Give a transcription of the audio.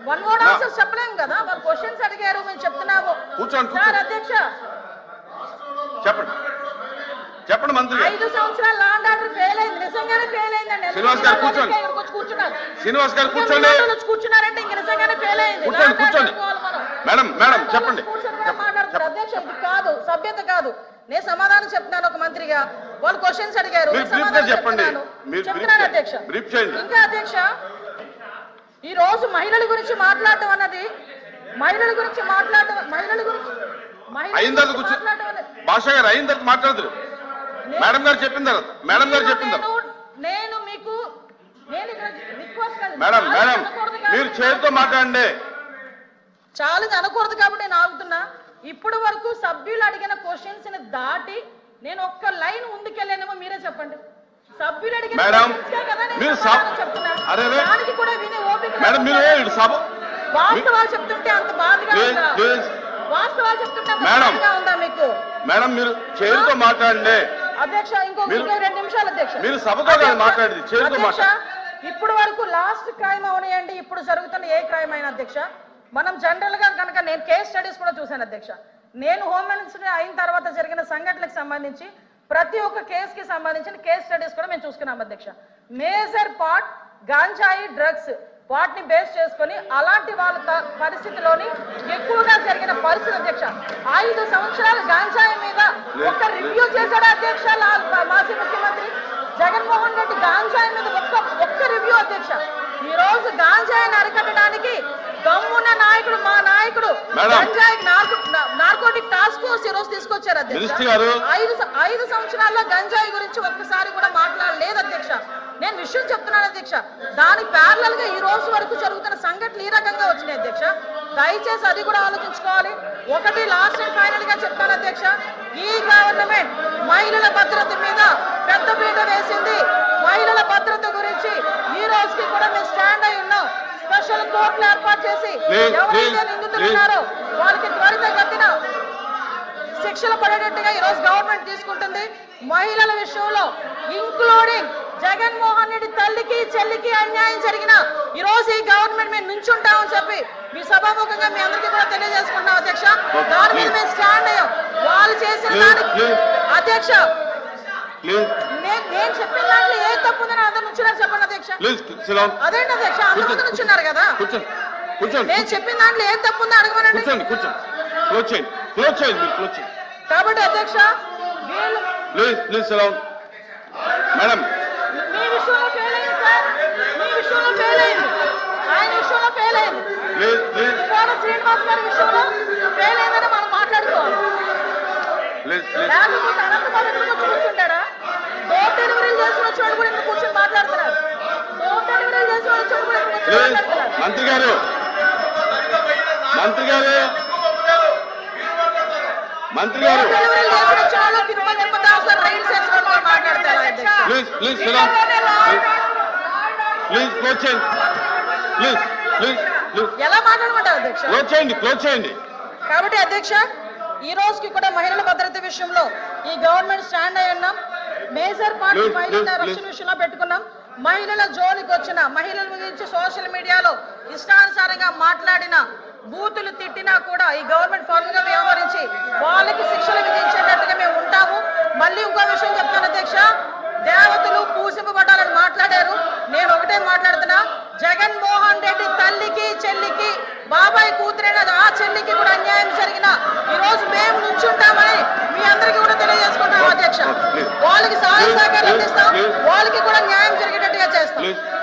One word answers చెప్పలేము కదా, వాళ్ళు క్వశ్చన్స్ అడిగారు మేము చెప్తున్నాము. కూర్చోండి సార్ అధ్యక్ష చెప్పండి చెప్పండి మంత్రి 5 సంవత్సరాల లా అండ్ ఆర్డర్ ఫెయిల్ అయింది, నిజంగానే ఫెయిల్ అయిందండి. శ్రీనివాస్ గారు కూర్చోండి. కూర్చున్నారు శ్రీనివాస్ గారు కూర్చోండి. కూర్చున్నారంటే ఇంక నిజంగానే ఫెయిల్ అయింది. కూర్చోండి. మేడం మేడం చెప్పండి. మాట్లాడుతున్నారు అధ్యక్ష, ఇది కాదు, సభ్యత కాదు. నేను సమాధానం చెప్తున్నాను ఒక మంత్రిగా, వాళ్ళు క్వశ్చన్స్ అడిగారు చెప్పండి. చెప్తున్నాను అధ్యక్ష. ఇంకా అధ్యక్ష ఈ రోజు మహిళల గురించి మాట్లాడటం అన్నది, మహిళల గురించి భాష గారు అయిన తర్వాత మాట్లాడదు. మేడం గారు చెప్పిన తర్వాత నేను మీకు మేడం మేడం మీరు చేతితో మాట్లాడండి. చాలా అనకూడదు కాబట్టి నేను ఆగుతున్నా. ఇప్పుడు వరకు సభ్యులు అడిగిన క్వశ్చన్స్ ని దాటి నేను ఒక్క లైన్ ముందుకెళ్ళానేమో మీరే చెప్పండి. సభ్యులు అడిగిన దానికి కూడా వినే ఓపిక వాస్తవాలు చెప్తుంటే అంత బాధగా ఉందా? వాస్తవాలు చెప్తుంటే బాధగా ఉందా మీకు? మేడం మీరు చేతితో మాట్లాడండి అధ్యక్ష. ఇంకో 2 నిమిషాలు అధ్యక్ష. మీరు సభతో మాట్లాడింది చేతితో మాట్లాడండి. ఇప్పుడు వరకు లాస్ట్ క్రైమ్ అవనియండి, ఇప్పుడు జరుగుతున్న ఏ క్రైమ్ అయినా అధ్యక్ష, మనం జనరల్ గా కనుక నేను కేస్ స్టడీస్ కూడా చూశాను అధ్యక్ష. నేను హోమ్ మినిస్టర్ అయిన తర్వాత జరిగిన సంఘటనలకు సంబంధించి ప్రతి ఒక్క కేసుకి సంబంధించిన కేస్ స్టడీస్ కూడా మేము చూసుకున్నాం అధ్యక్ష. మేజర్ పార్ట్ గాంజాయి డ్రగ్స్ వాటిని బేస్ చేసుకొని అలాంటి వాళ్ళ పరిస్థితిలోని ఎక్కువగా జరిగిన పరిస్థితి అధ్యక్ష. 5 సంవత్సరాలు గాంజాయి మీద ఒక్క రివ్యూ చేశాడు అధ్యక్ష మాజీ ముఖ్యమంత్రి జగన్మోహన్ రెడ్డి. గాంజాయి మీద ఒక్క రివ్యూ అధ్యక్ష. ఈ రోజు గాంజాయిని అరికట్టడానికి దమ్మున్న నాయకుడు మా నాయకుడు గంజాయి నార్కోటిక్ టాస్క్ ఫోర్స్ ఈ రోజు తీసుకొచ్చారు అధ్యక్ష. 5 సంవత్సరాల్లో గంజాయి గురించి ఒక్కసారి కూడా మాట్లాడలేదు అధ్యక్ష. నేను విషయం చెప్తున్నాను అధ్యక్ష. దాని ప్యారలల్ గా ఈ రోజు వరకు జరుగుతున్న సంఘటనలు ఈ రకంగా వచ్చినాయి అధ్యక్ష. దయచేసి అది కూడా ఆలోచించుకోవాలి. ఒకటి లాస్ట్ అండ్ ఫైనల్ గా చెప్తాను అధ్యక్ష, ఈ గవర్నమెంట్ మహిళల భద్రత మీద పెద్ద పీట వేసింది. మహిళల భద్రత గురించి ఈ రోజుకి కూడా మేము స్టాండ్ అయి ఉన్నాం. స్పెషల్ కోర్టులు ఏర్పాటు చేసి ఎవరైతే నిందితులు ఉన్నారో వాళ్ళకి త్వరితగతిన శిక్షలు పడేటట్టుగా ఈ రోజు గవర్నమెంట్ తీసుకుంటుంది. మహిళల విషయంలో ఇంక్లూడింగ్ జగన్మోహన్ రెడ్డి తల్లికి చెల్లికి అన్యాయం జరిగిన ఈ రోజు ఈ గవర్నమెంట్ మేము నుంచుంటామని చెప్పి మీ సభాముఖంగా మీ అందరికీ కూడా తెలియజేసుకుంటాం అధ్యక్ష. దాని మీద మేము స్టాండ్ అయ్యాం. వాళ్ళు చేసిన దానికి అధ్యక్ష నేను చెప్పిన దాంట్లో ఏ తప్పు ఉందని అందరు నుంచున్నారు చెప్పండి అధ్యక్ష. అదేంటి అధ్యక్ష, అందరూ నుంచున్నారు కదా. నేను చెప్పిన దాంట్లో ఏ తప్పు ఉందో అడగమనండి. కాబట్టి అధ్యక్ష మేడం మీ విషయంలో ఫెయిల్ అయింది సార్, మీ విషయంలో ఫెయిల్ అయింది, ఆయన విషయంలో ఫెయిల్ అయింది, శ్రీనివాస్ గారి విషయంలో ఫెయిల్ అయిందని మనం మాట్లాడుకోవాలి. లేకపోతే అనంతబాబు కూర్చుంటాడా? డోర్ డెలివరీలు చేసి వచ్చేవాడు కూడా ఇంత కూర్చొని మాట్లాడుతున్నారు. డోర్ డెలివరీలు చేసి వచ్చేవాడు కూడా మంత్రి గారు మంత్రి గారు మంత్రి గారు ఎలా మాట్లాడమంటారు అధ్యక్ష? క్లోజ్ చేయండి. కాబట్టి అధ్యక్ష ఈ రోజుకి కూడా మహిళల భద్రత విషయంలో ఈ గవర్నమెంట్ స్టాండ్ అయి ఉన్నాం. మేజర్ పార్టీ మహిళల రక్షణ విషయంలో పెట్టుకున్నాం. మహిళల జోలికి వచ్చిన మహిళల గురించి సోషల్ మీడియాలో ఇష్టానుసారంగా మాట్లాడిన బూతులు తిట్టినా కూడా ఈ గవర్నమెంట్ ఫార్మ్ గా వ్యవహరించి వాళ్ళకి శిక్షలు విధించేటట్టుగా మేము ఉంటాము. మళ్ళీ ఇంకో విషయం చెప్తాను అధ్యక్ష, దేవతలు పూజింపబడాలని మాట్లాడారు. నేను ఒకటే మాట్లాడుతున్నా, జగన్మోహన్ రెడ్డి తల్లికి చెల్లికి బాబాయ్ కూతురైన ఆ చెల్లికి కూడా అన్యాయం జరిగిన ఈ రోజు మేము నుంచుంటామని మీ అందరికీ కూడా తెలియజేసుకుంటాం అధ్యక్ష. వాళ్ళకి సహాయ సహకారాలు అందిస్తాం, వాళ్ళకి కూడా న్యాయం జరిగేటట్టుగా చేస్తాం.